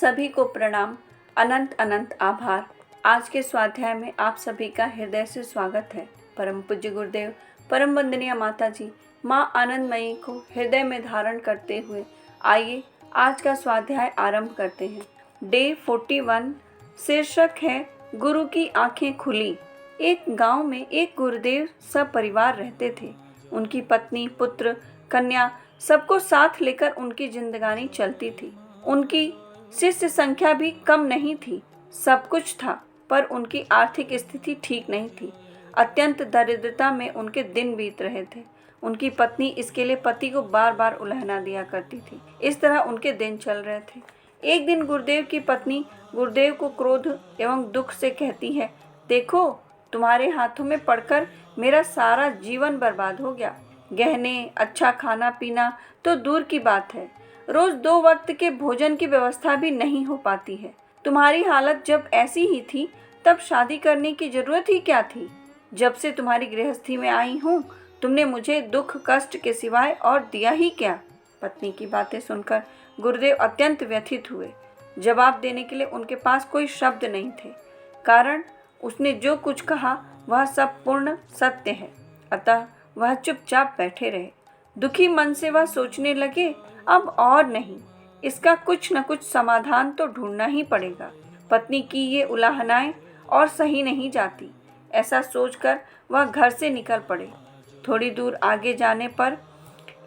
सभी को प्रणाम, अनंत अनंत आभार। आज के स्वाध्याय में आप सभी का हृदय से स्वागत है। परम पूज्य गुरुदेव, परम वंदनीय माता जी, माँ आनंदमयी को हृदय में धारण करते हुए आइए आज का स्वाध्याय आरंभ करते हैं। डे 41 शीर्षक है गुरु की आंखें खुली। एक गांव में एक गुरुदेव सब परिवार रहते थे। उनकी पत्नी, पुत्र, कन्या सबको साथ लेकर उनकी जिंदगानी चलती थी। उनकी शिष्य संख्या भी कम नहीं थी। सब कुछ था, पर उनकी आर्थिक स्थिति ठीक नहीं थी। अत्यंत दरिद्रता में उनके दिन बीत रहे थे। उनकी पत्नी इसके लिए पति को बार बार उलाहना दिया करती थी। इस तरह उनके दिन चल रहे थे। एक दिन गुरुदेव की पत्नी गुरुदेव को क्रोध एवं दुख से कहती है, देखो, तुम्हारे हाथों में पड़कर मेरा सारा जीवन बर्बाद हो गया। गहने, अच्छा खाना पीना तो दूर की बात है, रोज 2 वक्त के भोजन की व्यवस्था भी नहीं हो पाती है। तुम्हारी हालत जब ऐसी ही थी तब शादी करने की जरूरत ही क्या थी। जब से तुम्हारी गृहस्थी में आई हूँ तुमने मुझे दुख कष्ट के सिवाय और दिया ही क्या। पत्नी की बातें सुनकर गुरुदेव अत्यंत व्यथित हुए। जवाब देने के लिए उनके पास कोई शब्द नहीं थे, कारण उसने जो कुछ कहा वह सब पूर्ण सत्य है। अतः वह चुपचाप बैठे रहे। दुखी मन से वह सोचने लगे, अब और नहीं, इसका कुछ न कुछ समाधान तो ढूंढना ही पड़ेगा। पत्नी की ये उलाहनाएं और सही नहीं जाती। ऐसा सोचकर वह घर से निकल पड़े। थोड़ी दूर आगे जाने पर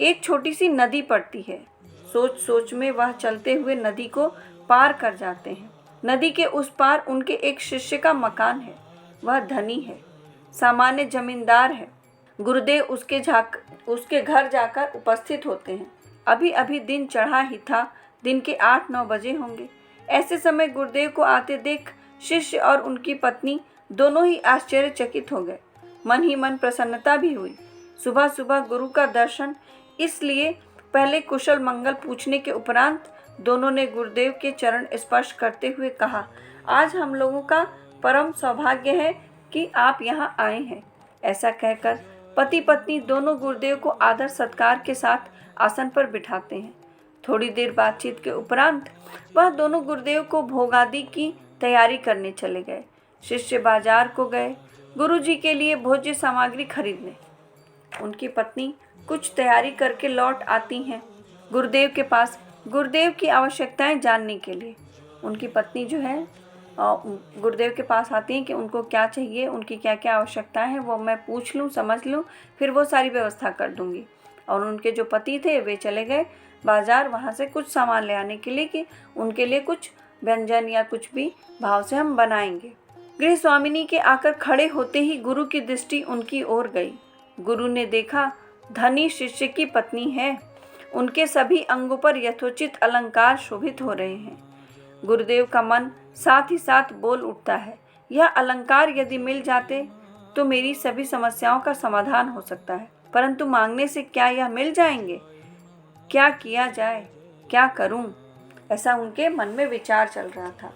एक छोटी सी नदी पड़ती है। सोच सोच में वह चलते हुए नदी को पार कर जाते हैं। नदी के उस पार उनके एक शिष्य का मकान है। वह धनी है, सामान्य जमींदार है। गुरुदेव उसके घर जाकर उपस्थित होते हैं। अभी अभी दिन चढ़ा ही था, दिन के 8-9 बजे होंगे। ऐसे समय गुरुदेव को आते देख शिष्य और उनकी पत्नी दोनों ही आश्चर्यचकित हो गए। मन ही मन प्रसन्नता भी हुई। सुबह सुबह गुरु का दर्शन, इसलिए पहले कुशल मंगल पूछने के उपरांत दोनों ने गुरुदेव के चरण स्पर्श करते हुए कहा, आज हम लोगों का परम सौभाग्य है कि आप यहाँ आए हैं। ऐसा कहकर पति पत्नी दोनों गुरुदेव को आदर सत्कार के साथ आसन पर बिठाते हैं। थोड़ी देर बातचीत के उपरांत वह दोनों गुरुदेव को भोग आदि की तैयारी करने चले गए। शिष्य बाजार को गए गुरुजी के लिए भोज्य सामग्री खरीदने। उनकी पत्नी कुछ तैयारी करके लौट आती हैं गुरुदेव के पास, गुरुदेव की आवश्यकताएं जानने के लिए। उनकी पत्नी जो है गुरुदेव के पास आती हैं कि उनको क्या चाहिए, उनकी क्या क्या आवश्यकताएं हैं, वो मैं पूछ लूँ, समझ लूँ, फिर वो सारी व्यवस्था कर दूँगी। और उनके जो पति थे वे चले गए बाजार, वहाँ से कुछ सामान ले आने के लिए कि उनके लिए कुछ व्यंजन या कुछ भी भाव से हम बनाएंगे। गृह स्वामिनी के आकर खड़े होते ही गुरु की दृष्टि उनकी ओर गई। गुरु ने देखा धनी शिष्य की पत्नी है। उनके सभी अंगों पर यथोचित अलंकार शोभित हो रहे हैं। गुरुदेव का मन साथ ही साथ बोल उठता है, यह अलंकार यदि मिल जाते तो मेरी सभी समस्याओं का समाधान हो सकता है, परंतु मांगने से क्या यह मिल जाएंगे। क्या किया जाए, क्या करूं, ऐसा उनके मन में विचार चल रहा था।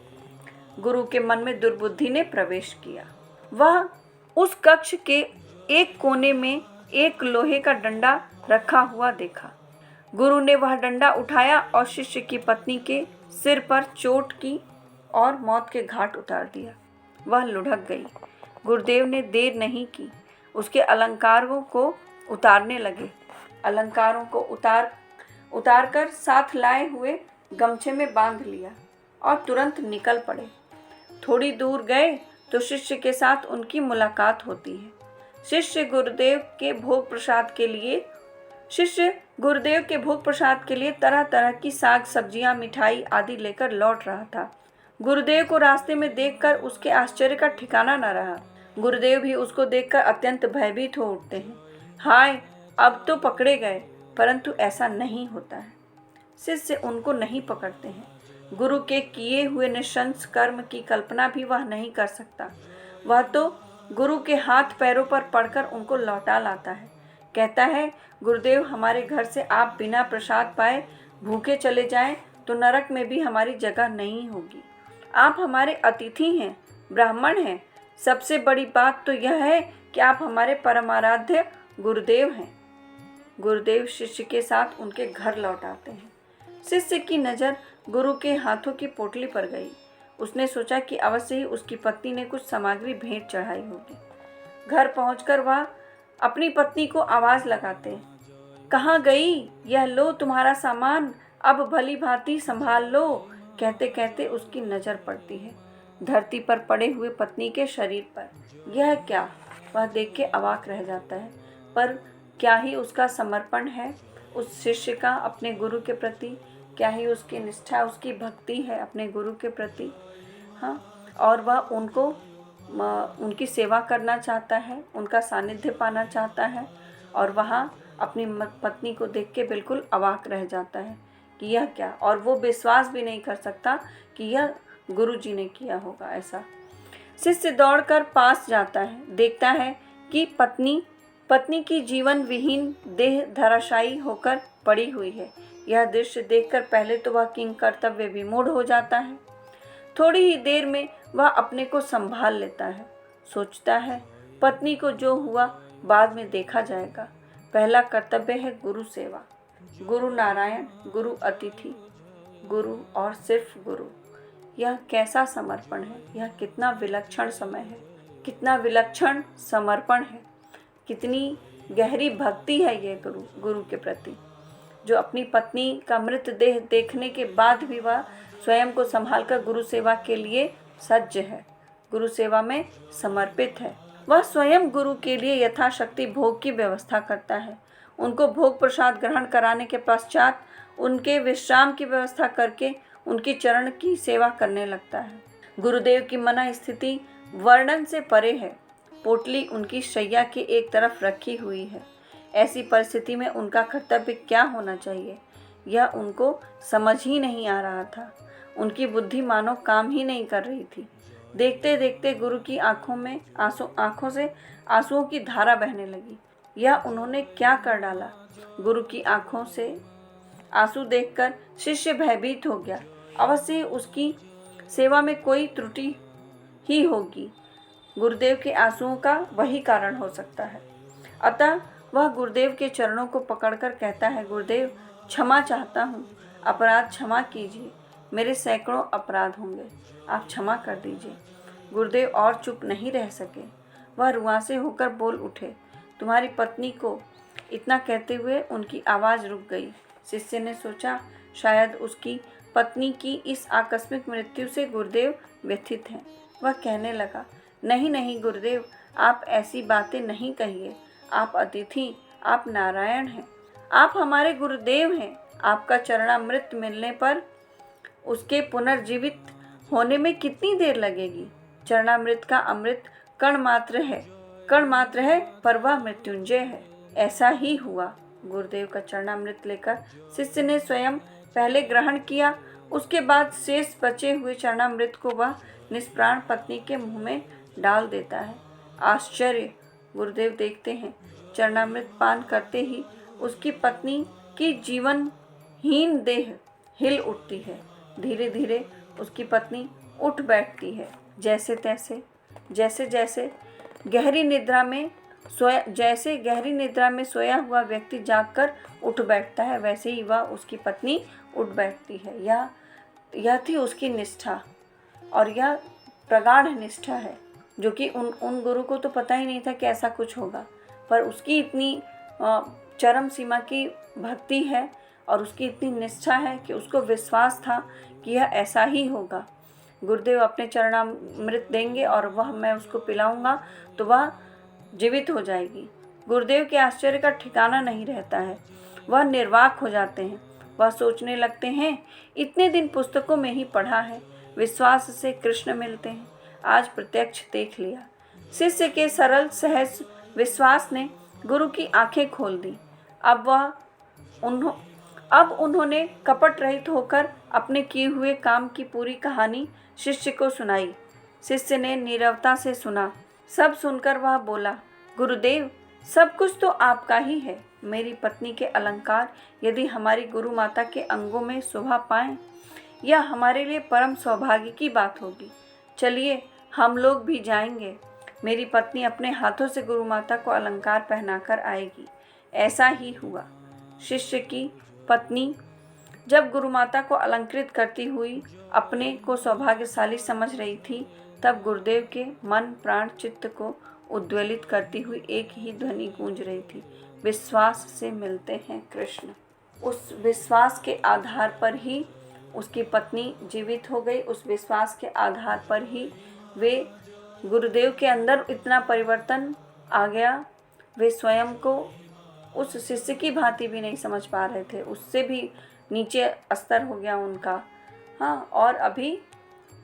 गुरु के मन में दुर्बुद्धि ने प्रवेश किया। वह उस कक्ष के एक कोने में एक लोहे का डंडा रखा हुआ देखा। गुरु ने वह डंडा उठाया और शिष्य की पत्नी के सिर पर चोट की और मौत के घाट उतार दिया। वह लुढ़क गई। गुरुदेव ने देर नहीं की, उसके अलंकारों को उतारने लगे। अलंकारों को उतार कर साथ लाए हुए गमछे में बांध लिया और तुरंत निकल पड़े। थोड़ी दूर गए तो शिष्य के साथ उनकी मुलाकात होती है। शिष्य गुरुदेव के भोग प्रसाद के लिए तरह तरह की साग सब्जियां, मिठाई आदि लेकर लौट रहा था। गुरुदेव को रास्ते में देखकर उसके आश्चर्य का ठिकाना न रहा। गुरुदेव भी उसको देखकर अत्यंत भयभीत हो उठते हैं। हाय, अब तो पकड़े गए, परंतु ऐसा नहीं होता है। शिष्य उनको नहीं पकड़ते हैं। गुरु के किए हुए निशंस कर्म की कल्पना भी वह नहीं कर सकता। वह तो गुरु के हाथ पैरों पर पड़कर उनको लौटा लाता है। कहता है, गुरुदेव, हमारे घर से आप बिना प्रसाद पाए भूखे चले जाएं तो नरक में भी हमारी जगह नहीं होगी। आप हमारे अतिथि हैं, ब्राह्मण हैं। सबसे बड़ी बात तो यह है कि आप हमारे परमाराध्य गुरुदेव हैं। गुरुदेव शिष्य के साथ उनके घर लौट आते हैं। शिष्य की नज़र गुरु के हाथों की पोटली पर गई। उसने सोचा कि अवश्य ही उसकी पत्नी ने कुछ सामग्री भेंट चढ़ाई होगी। घर पहुंचकर वह अपनी पत्नी को आवाज लगाते, कहाँ गई? यह लो तुम्हारा सामान, अब भली भांति संभाल लो। कहते कहते उसकी नजर पड़ती है धरती पर पड़े हुए पत्नी के शरीर पर। यह क्या? वह देख के अवाक रह जाता है। पर क्या ही उसका समर्पण है उस शिष्य का अपने गुरु के प्रति, क्या ही उसकी निष्ठा, उसकी भक्ति है अपने गुरु के प्रति। हाँ, और वह उनकी सेवा करना चाहता है, उनका सानिध्य पाना चाहता है, और वहाँ अपनी पत्नी को देख के बिल्कुल अवाक रह जाता है कि यह क्या, और वो विश्वास भी नहीं कर सकता कि यह गुरु जी ने किया होगा ऐसा। शिष्य दौड़कर पास जाता है, देखता है कि पत्नी की जीवन विहीन देह धराशायी होकर पड़ी हुई है। यह दृश्य देखकर पहले तो वह किंग कर्तव्य विमूढ़ हो जाता है। थोड़ी ही देर में वह अपने को संभाल लेता है। सोचता है पत्नी को जो हुआ बाद में देखा जाएगा। पहला कर्तव्य है गुरु सेवा। गुरु नारायण, गुरु अतिथि, गुरु और सिर्फ गुरु। यह कैसा समर्पण है, यह कितना विलक्षण समय है, कितना विलक्षण समर्पण है, कितनी गहरी भक्ति है ये गुरु के प्रति, जो अपनी पत्नी का मृतदेह देखने के बाद भी वह स्वयं को संभालकर गुरु सेवा के लिए सज्ज है, गुरु सेवा में समर्पित है। वह स्वयं गुरु के लिए यथाशक्ति भोग की व्यवस्था करता है। उनको भोग प्रसाद ग्रहण कराने के पश्चात उनके विश्राम की व्यवस्था करके उनकी चरण की सेवा करने लगता है। गुरुदेव की मना स्थिति वर्णन से परे है। पोटली उनकी शैया के एक तरफ रखी हुई है। ऐसी परिस्थिति में उनका कर्तव्य क्या होना चाहिए, यह उनको समझ ही नहीं आ रहा था। उनकी बुद्धि मानो काम ही नहीं कर रही थी। देखते देखते गुरु की आंखों से आंसुओं की धारा बहने लगी। यह उन्होंने क्या कर डाला? गुरु की आंखों से आंसू देखकर शिष्य भयभीत हो गया। अवश्य उसकी सेवा में कोई त्रुटि ही होगी। गुरुदेव के आंसुओं का वही कारण हो सकता है। अतः वह गुरुदेव के चरणों को पकड़कर कहता है, गुरुदेव क्षमा चाहता हूँ, अपराध क्षमा कीजिए, मेरे सैकड़ों अपराध होंगे, आप क्षमा कर दीजिए। गुरुदेव और चुप नहीं रह सके, वह रुआंसे होकर बोल उठे। तुम्हारी पत्नी को, इतना कहते हुए उनकी आवाज़ रुक गई। शिष्य ने सोचा शायद उसकी पत्नी की इस आकस्मिक मृत्यु से गुरुदेव व्यथित हैं। वह कहने लगा, नहीं नहीं गुरुदेव, आप ऐसी बातें नहीं कहिए। आप अतिथि, आप नारायण हैं, आप हमारे गुरुदेव हैं। आपका चरणामृत मिलने पर उसके पुनर्जीवित होने में कितनी देर लगेगी? चरणामृत का अमृत कण मात्र है, पर वह मृत्युंजय है। ऐसा ही हुआ। गुरुदेव का चरणामृत लेकर शिष्य ने स्वयं पहले ग्रहण किया, उसके बाद शेष बचे हुए चरणामृत को वह निष्प्राण पत्नी के मुंह में डाल देता है। आश्चर्य! गुरुदेव देखते हैं चरणामृत पान करते ही उसकी पत्नी की जीवनहीन देह हिल उठती है। धीरे धीरे उसकी पत्नी उठ बैठती है। जैसे गहरी निद्रा में सोया हुआ व्यक्ति जागकर उठ बैठता है, वैसे ही वह उसकी पत्नी उठ बैठती है। यह थी उसकी निष्ठा, और यह प्रगाढ़ निष्ठा है, जो कि उन गुरु को तो पता ही नहीं था कि ऐसा कुछ होगा, पर उसकी इतनी चरम सीमा की भक्ति है और उसकी इतनी निष्ठा है कि उसको विश्वास था कि यह ऐसा ही होगा। गुरुदेव अपने चरणामृत देंगे और मैं उसको पिलाऊंगा तो वह जीवित हो जाएगी। गुरुदेव के आश्चर्य का ठिकाना नहीं रहता है। वह निर्वाक हो जाते हैं। वह सोचने लगते हैं, इतने दिन पुस्तकों में ही पढ़ा है, विश्वास से कृष्ण मिलते हैं, आज प्रत्यक्ष देख लिया। शिष्य के सरल सहज विश्वास ने गुरु की आंखें खोल दी। अब उन्होंने कपट रहित होकर अपने किए हुए काम की पूरी कहानी शिष्य को सुनाई। शिष्य ने नीरवता से सुना। सब सुनकर वह बोला, गुरुदेव सब कुछ तो आपका ही है। मेरी पत्नी के अलंकार यदि हमारी गुरु माता के अंगों में शोभा पाएं, यह हमारे लिए परम सौभाग्य की बात होगी। चलिए हम लोग भी जाएंगे। मेरी पत्नी अपने हाथों से गुरु माता को अलंकार पहनाकर आएगी। ऐसा ही हुआ। शिष्य की पत्नी जब गुरु माता को अलंकृत करती हुई अपने को सौभाग्यशाली समझ रही थी, तब गुरुदेव के मन प्राण चित्त को उद्वेलित करती हुई एक ही ध्वनि गूंज रही थी, विश्वास से मिलते हैं कृष्ण। उस विश्वास के आधार पर ही उसकी पत्नी जीवित हो गई। उस विश्वास के आधार पर ही वे गुरुदेव के अंदर इतना परिवर्तन आ गया, वे स्वयं को उस शिष्य की भांति भी नहीं समझ पा रहे थे, उससे भी नीचे स्तर हो गया उनका। हाँ, और अभी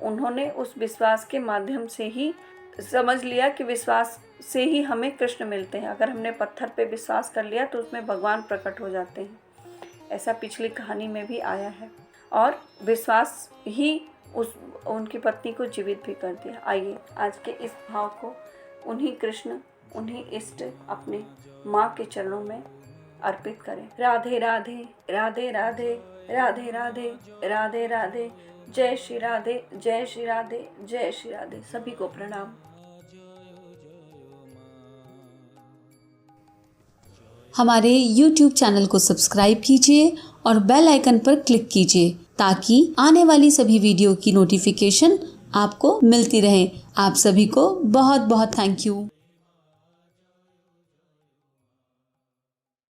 उन्होंने उस विश्वास के माध्यम से ही समझ लिया कि विश्वास से ही हमें कृष्ण मिलते हैं। अगर हमने पत्थर पे विश्वास कर लिया तो उसमें भगवान प्रकट हो जाते हैं, ऐसा पिछली कहानी में भी आया है। और विश्वास ही उनकी पत्नी को जीवित भी कर दिया। आइए आज के इस भाव को उन्हीं कृष्ण, उन्हीं इष्ट अपने माँ के चरणों में अर्पित करें। राधे राधे राधे राधे राधे राधे राधे राधे, जय श्री राधे, जय श्री राधे, जय श्री राधे। सभी को प्रणाम। हमारे YouTube चैनल को सब्सक्राइब कीजिए और बेल आइकन पर क्लिक कीजिए ताकि आने वाली सभी वीडियो की नोटिफिकेशन आपको मिलती रहे। आप सभी को बहुत बहुत थैंक यू।